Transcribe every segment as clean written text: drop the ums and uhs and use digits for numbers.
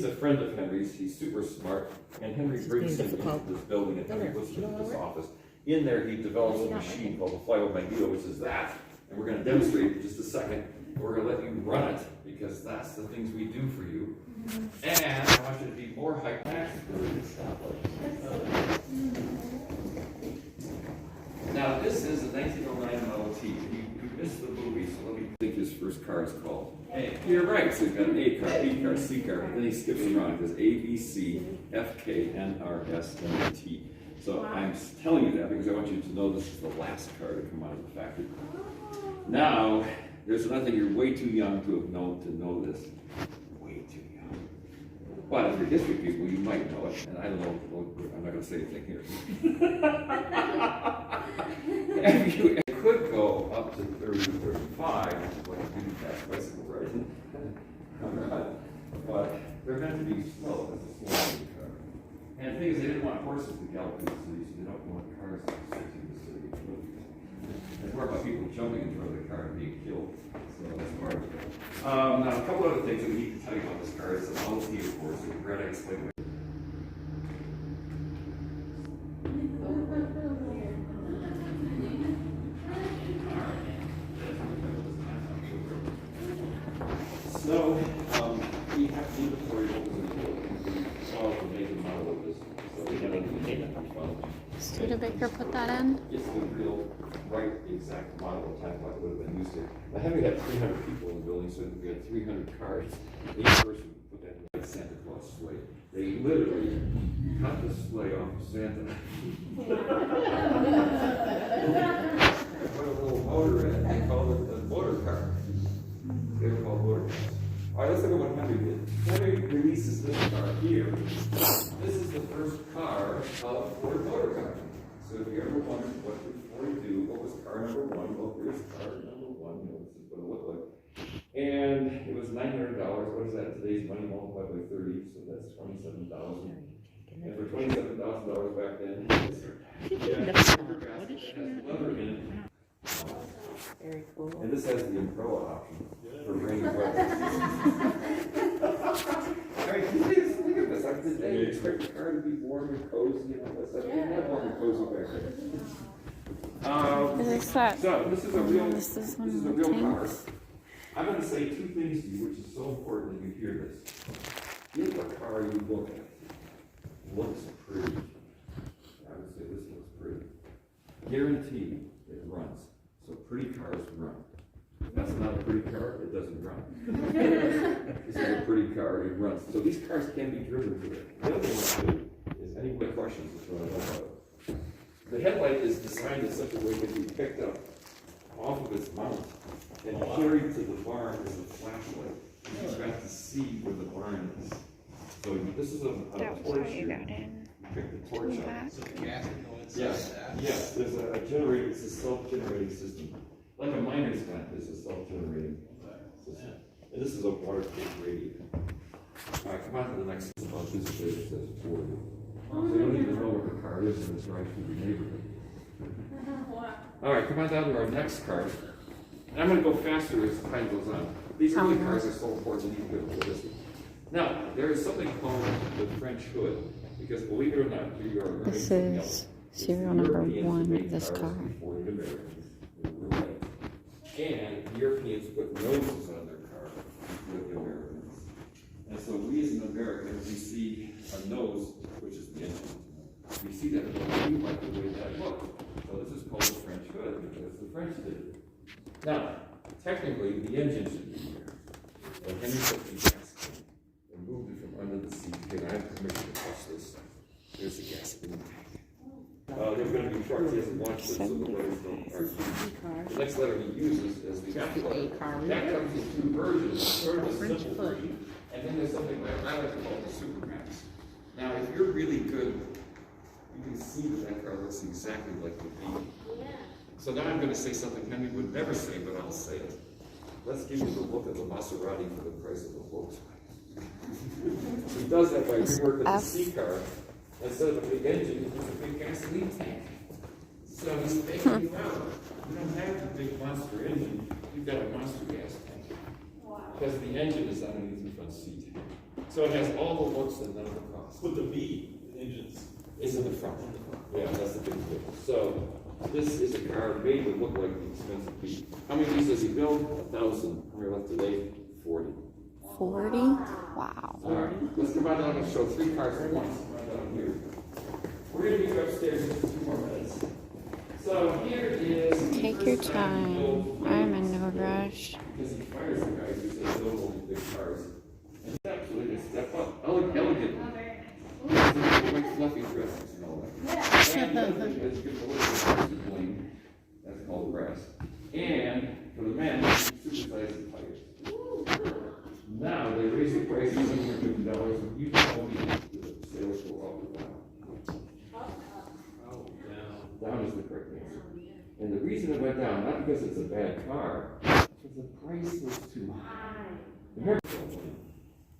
he's a friend of Henry's. He's super smart. And Henry brings him into this building and Henry puts him in this office. In there, he develops a machine called the Flywheel Magneto, which is that. And we're going to demonstrate in just a second. We're going to let you run it because that's the things we do for you. And I want you to be more high-tech. Now, this is a 1909 Model T. You missed the movie, so let me think his first car is called. Hey, you're right. So he's got an A car, B car, C car, and then he skips around. He does A, B, C, F, K, N, R, S, M, T. So I'm telling you that because I want you to know this is the last car to come out of the factory. Now, there's another thing. You're way too young to have known to know this. Way too young. But if you're history people, you might know it. And I don't know. I'm not going to say anything here. If you could go up to 30 to 35, which is what you do fast bicycle riding. But they're meant to be slow. It's a slow car. And the thing is, they didn't want horses to gallop in the city, so they don't want cars to stick in the city. It's more about people jumping in front of the car and being killed. So that's part of it. Now, a couple other things that we need to tell you about this car. It's a Model T, of course. So we're going to explain it. So, we have to do before you open the door. So, to make a model of this. So, we have a payment fund. Studebaker put that in? It's the real, right, exact model of type like would have been used here. Now, Henry had 300 people in the building, so we had 300 cars. Each person put that in like Santa Claus sleigh. They literally cut the sleigh off of Santa. They put a little motor in it. They called it a motor car. They were called motor cars. All right, let's look at what Henry did. Henry releases this car here. This is the first car of Ford motor car. So if you ever wondered what did Ford do, what was car number one? Well, here's car number one. You know, this is what it looked like. And it was $900. What is that? Today's money multiplied by 30, so that's $27,000. And for $27,000 back then, yes, sir. Yeah, what is she leather in it. Very cool. And this has the umbrella option for rainy weather. I mean, look at this. Did they expect the car to be warm and cozy and all that stuff? It's not warm and cozy back there. Is that? So this is a real. This is one this is a of the real car. tanks. I'm going to say two things to you, which is so important that you hear this. If a car you look at looks pretty, I would say this looks pretty. Guaranteed it runs. So pretty cars run. If that's not a pretty car, it doesn't run. This is a pretty car, it runs. So these cars can be driven today. The other thing I do is any questions is what I know about it. The headlight is designed in such a way that you picked up off of its mount and carried to the barn as a flashlight. You've got to see where the barn is. So this is a torch here. Pick the torch up. So the gas can go inside that? Yes, there's a generator, it's a self-generating system. Like a miner's plant is a self-generating system. And this is a waterproof radiator. All right, come on to the next about this page that says Ford. So you don't even know what the car is and it's right through the neighborhood. All right, come on down to our next car. And I'm going to go faster as time goes on. These early cars are so important you need to go this. Now, there is something called the French hood. Because believe it or not, we are learning This something is else. serial number 1 of this car. And the Europeans put noses on their car with the Americans. And so we as an American, we see a nose, which is the engine. We see that we like the way that looks. So this is called the French hood because the French did it. Now, technically, the engine should be here. But Henry took the gas can and moved it from under the seat. Okay, I have permission to touch this. There's the gas in the tank. There's going to be trucks he hasn't launched this, so the letters don't argue. The next letter he uses is the F letter. That comes in two versions. Sort of a simple version. And then there's something like I like to call the Super Max. Now, if you're really good, you can see that that car looks exactly like the V. So now I'm going to say something Henry would never say, but I'll say it. Let's give you the look of the Maserati for the price of the Volkswagen. He does that by reworking the C car. Instead of a big engine, he puts a big gasoline tank. So he's making you out. You don't have the big monster engine, you've got a monster gas tank. Because the engine is underneath the front seat. So it has all the looks and none of the costs. With the V, the engines. It's in the front. Yeah, that's the big thing. So this is a car made to look like the expensive P. How many of these does he build? 1,000. How many left today? 40. 40? Wow. All right, let's come on down and show 3 cars at once. Right down here. We're going to be upstairs in just 2 more minutes. So here is. Take your time. I'm in no rush. Because he fires the guys who say build only big cars. And it's absolutely a step up. Elegant. Like fluffy dresses and all that. And the other thing is, give a little bit of bling. That's called brass. And for the men, supersized tires. Now they raise the price to $750, and you tell me the sales go up or down. Oh, yeah. Down is the correct answer. And the reason it went down, not because it's a bad car, because the price was too high.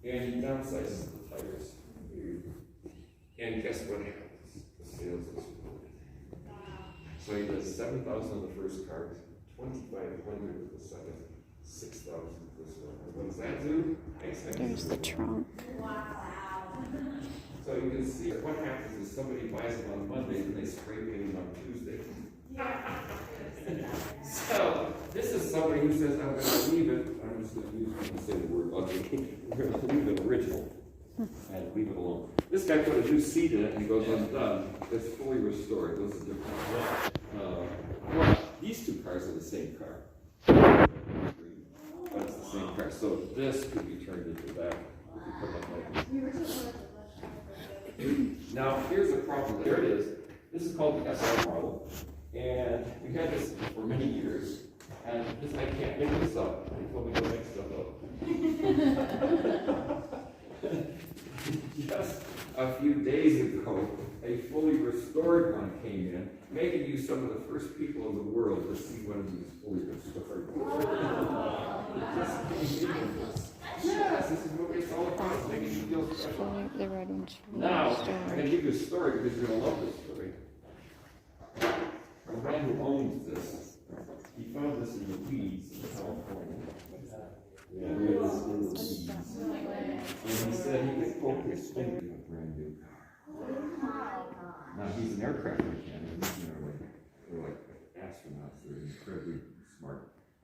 And he downsizes the tires. And guess what happens? The sales exploded. So he does 7,000 on the first car, 2,500 with the second, 6,000 with this one. What does that do? There's the trunk. So you can see what happens is somebody buys them on Monday and they spray paint them on Tuesday. So this is somebody who says, I'm going to leave it. I'm just going to say the word ugly. We're going to leave it original and leave it alone. This guy put a new seat in it and he goes undone. It's fully restored. Those are different. Well, these 2 cars are the same car. But it's the same car. So this could be turned into that. If you put it like that. Now, here's the problem. There it is. This is called the SR model. And we had this for many years. And this, I can't make this up. They told me to make stuff up. Just a few days ago, a fully restored one came in, making you some of the first people in the world to see one of these fully restored. Yes, this is what it's all about, making you feel special. The red one's fully Now, I'm restored. going to give you a story because you're going to love this story. The man who owns this, he found this in the weeds in California. Yeah, it was in the weeds. And he said he could poke his finger in a brand new car. Now, he's an aircraft mechanic, they're like astronauts, they're incredibly smart.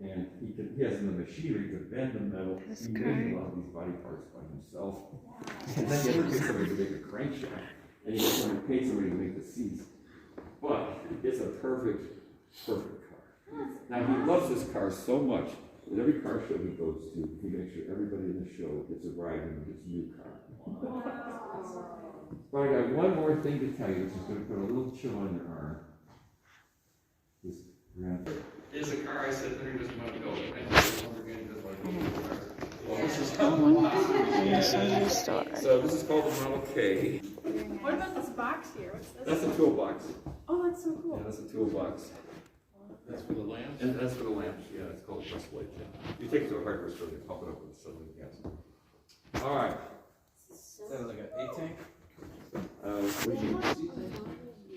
And he has the machinery to bend the metal. He made a lot of these body parts by himself. And then he had to pay somebody to make a crankshaft. And he had to pay somebody to make the seats. But it's a perfect car. Now, he loves this car so much that every car show he goes to, he makes sure everybody in the show gets a ride in his new car. But I got one more thing to tell you, which is going to put a little chill on your arm. This is a car I said that he doesn't want to go. So this is called the Model K. What about this box here? What's this? That's a toolbox. Oh, that's so cool. Yeah, that's a toolbox. That's for the lamps? And that's for the lamps, yeah, it's called a press plate. You take it to a hardware store, they pop it up with suddenly gas. All right. Is that like an A-tank? What do you mean?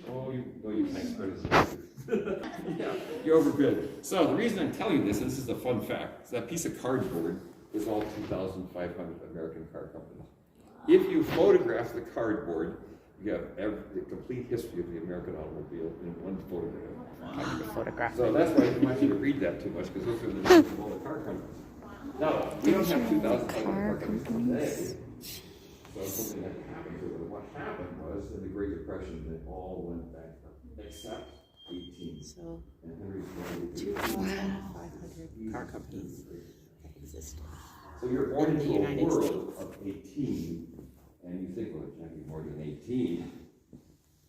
Oh, you can't spread it. Yeah, you overbid. So the reason I'm telling you this, and this is a fun fact, is that piece of cardboard is all 2,500 American car companies. If you photograph the cardboard, you have the complete history of the American automobile in one photograph. So that's why I didn't want you to read that too much, because those are the names of all the car companies. Now, we don't have 2,500 car companies today. So something that happened to it. What happened was, in the Great Depression, they all went bankrupt, except 18. So, And Henry's one of the 2,500 car companies exist. So you're born in the into a United world of 18, and you think, well, it can't be more than 18,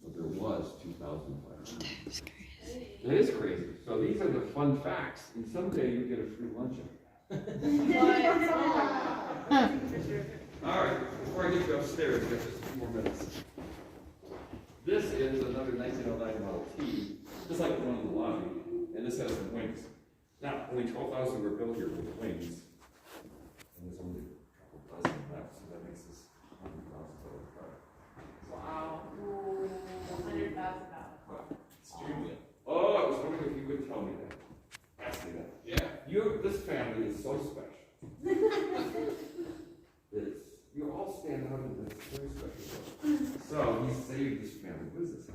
but there was 2,500. That's crazy. It is crazy. So these are the fun facts, and someday you get a free lunch. All right, before I get you upstairs, just a few more minutes. This is another 1909 Model T, just like the one in the lobby, and this has some wings. Now, only 12,000 were built here with wings. And there's only a couple dozen left, so that makes this $100,000 car. Wow. $100,000. Extremely. Oh, I was wondering if you would tell me that. Ask me that. Yeah. This family is so special. You're all family business.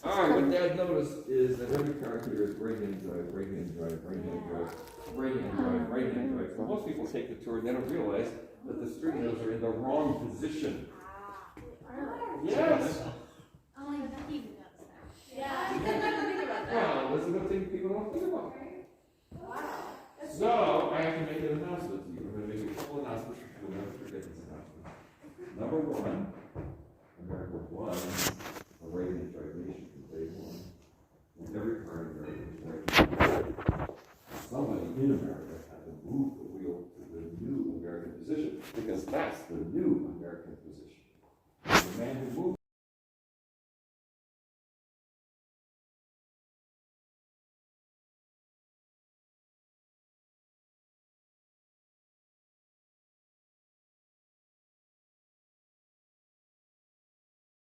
All right, what Dad noticed is that every car here is right-hand drive, right-hand drive, right-hand drive, right-hand drive, right-hand drive. So most people take the tour and they don't realize that the steering wheels are in the wrong position. Yes. Only he knows that. Yeah, I didn't think about that. Well, this is the thing people don't think about. Wow. So, I have to make an announcement to you. I'm going to make a couple announcements for people. Never forget this announcement. Number one, America was a right-hand drive nation from day one. And every car in America was right. Somebody in America had to move the wheel to the new American position because that's the new